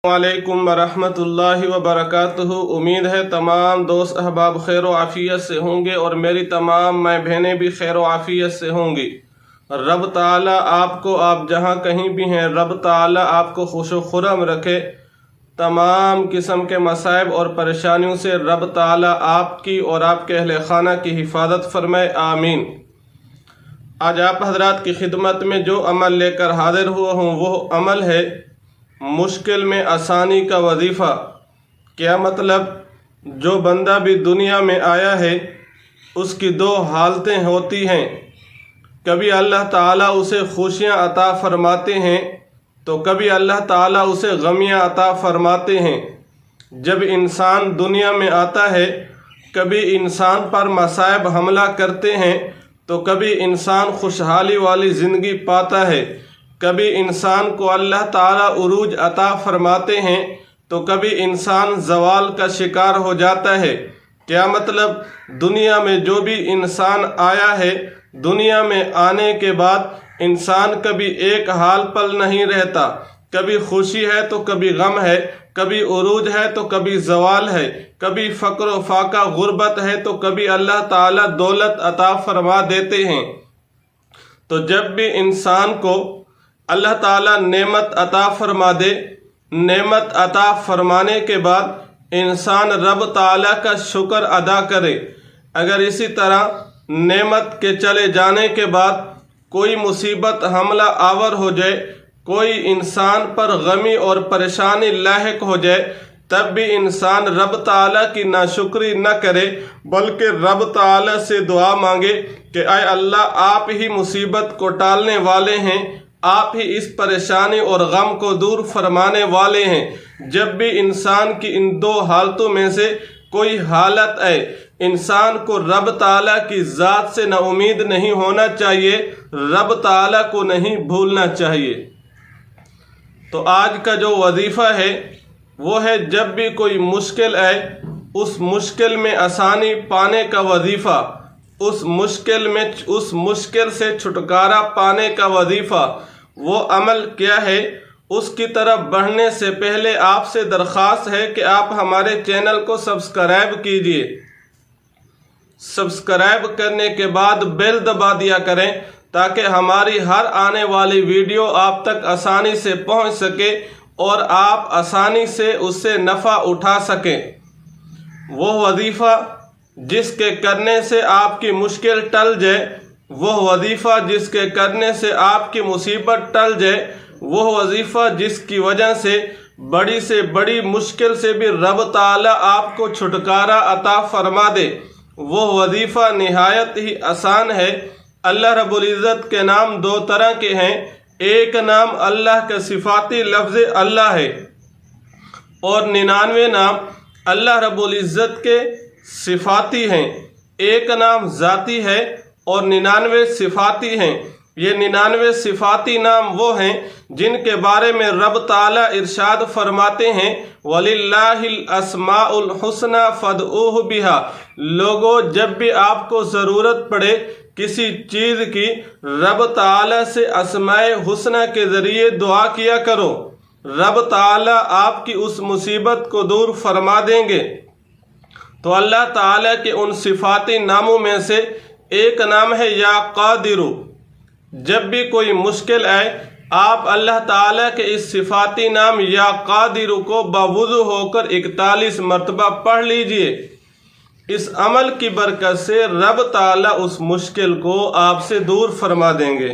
वालेकुम वरहमतुल्लाहि वबरकातुहू। उम्मीद है तमाम दोस्त अहबाब खैर व आफ़ियत से होंगे और मेरी तमाम माँ बहनें भी खैर व आफ़ियत से होंगी। रब ताला आपको, आप जहाँ कहीं भी हैं, रब ताला आपको खुश व खुरम रखे। तमाम किस्म के मसाइब और परेशानियों से रब ताला आपकी और आपके अहले खाना की हिफाजत फरमाए, आमीन। आज आप हजरात की खिदमत में जो अमल लेकर हाजिर हुआ हूँ वो अमल है मुश्किल में आसानी का वजीफ़ा। क्या मतलब? जो बंदा भी दुनिया में आया है उसकी दो हालतें होती हैं। कभी अल्लाह ताला उसे खुशियाँ अता फरमाते हैं तो कभी अल्लाह ताला उसे गमियाँ अता फरमाते हैं। जब इंसान दुनिया में आता है कभी इंसान पर मसाइब हमला करते हैं तो कभी इंसान खुशहाली वाली ज़िंदगी पाता है, कभी इंसान को अल्लाह ताला उरूज अता फरमाते हैं तो कभी इंसान ज़वाल का शिकार हो जाता है। क्या मतलब? दुनिया में जो भी इंसान आया है, दुनिया में आने के बाद इंसान कभी एक हाल पल नहीं रहता। कभी खुशी है तो कभी गम है, कभी उरूज है तो कभी ज़वाल है, कभी फ़क्र व फाका गुर्बत है तो कभी अल्लाह ताला दौलत अता फरमा देते हैं। तो जब भी इंसान को अल्लाह ताला नेमत अता फरमा दे, नेमत अता फरमाने के बाद इंसान रब ताला का शुक्र अदा करे। अगर इसी तरह नेमत के चले जाने के बाद कोई मुसीबत हमला आवर हो जाए, कोई इंसान पर गमी और परेशानी लाहिक हो जाए, तब भी इंसान रब ताला की नाशुक्री न करे बल्कि रब ताला से दुआ मांगे कि आए अल्लाह, आप ही मुसीबत को टालने वाले हैं, आप ही इस परेशानी और गम को दूर फरमाने वाले हैं। जब भी इंसान की इन दो हालतों में से कोई हालत आए, इंसान को रब ताला की ज़ात से ना उम्मीद नहीं होना चाहिए, रब ताला को नहीं भूलना चाहिए। तो आज का जो वजीफ़ा है वो है जब भी कोई मुश्किल आए उस मुश्किल में आसानी पाने का वजीफ़ा, उस मुश्किल से छुटकारा पाने का वजीफ़ा। वो अमल क्या है, उसकी तरफ बढ़ने से पहले आपसे दरख्वास्त है कि आप हमारे चैनल को सब्सक्राइब कीजिए। सब्सक्राइब करने के बाद बेल दबा दिया करें ताकि हमारी हर आने वाली वीडियो आप तक आसानी से पहुंच सके और आप आसानी से उससे नफ़ा उठा सकें। वो वजीफ़ा जिसके करने से आपकी मुश्किल टल जाए, वो वजीफ़ा जिसके करने से आपकी मुसीबत टल जाए, वो वजीफ़ा जिसकी वजह से बड़ी मुश्किल से भी रब ताला आपको छुटकारा अता फरमा दे, वो वजीफ़ा निहायत ही आसान है। अल्लाह रब्बुल इज़्ज़त के नाम दो तरह के हैं। एक नाम अल्लाह का सिफाती लफ्ज़ अल्लाह है और 99 नाम अल्लाह रब्बुल इज़्ज़त के सिफाती हैं। एक नाम ज़ाती है और 99 सिफाती हैं। ये 99 सिफाती नाम वो हैं जिनके बारे में रब ताला इरशाद फरमाते हैं, वलिल्लाहिल अस्माउल हुस्ना फदऊहु बिहा। लोगों, जब भी आपको ज़रूरत पड़े किसी चीज़ की, रब ताला से अस्माए हुस्ना के ज़रिए दुआ किया करो, रब ताला आपकी उस मुसीबत को दूर फरमा देंगे। तो अल्लाह ताला के उन सिफाती नामों में से एक नाम है या कादिरु। जब भी कोई मुश्किल आए आप अल्लाह ताला के इस सिफाती नाम या कादिरु को बावुज़ू होकर 41 मरतबा पढ़ लीजिए। इस अमल की बरकत से रब ताला उस मुश्किल को आपसे दूर फरमा देंगे।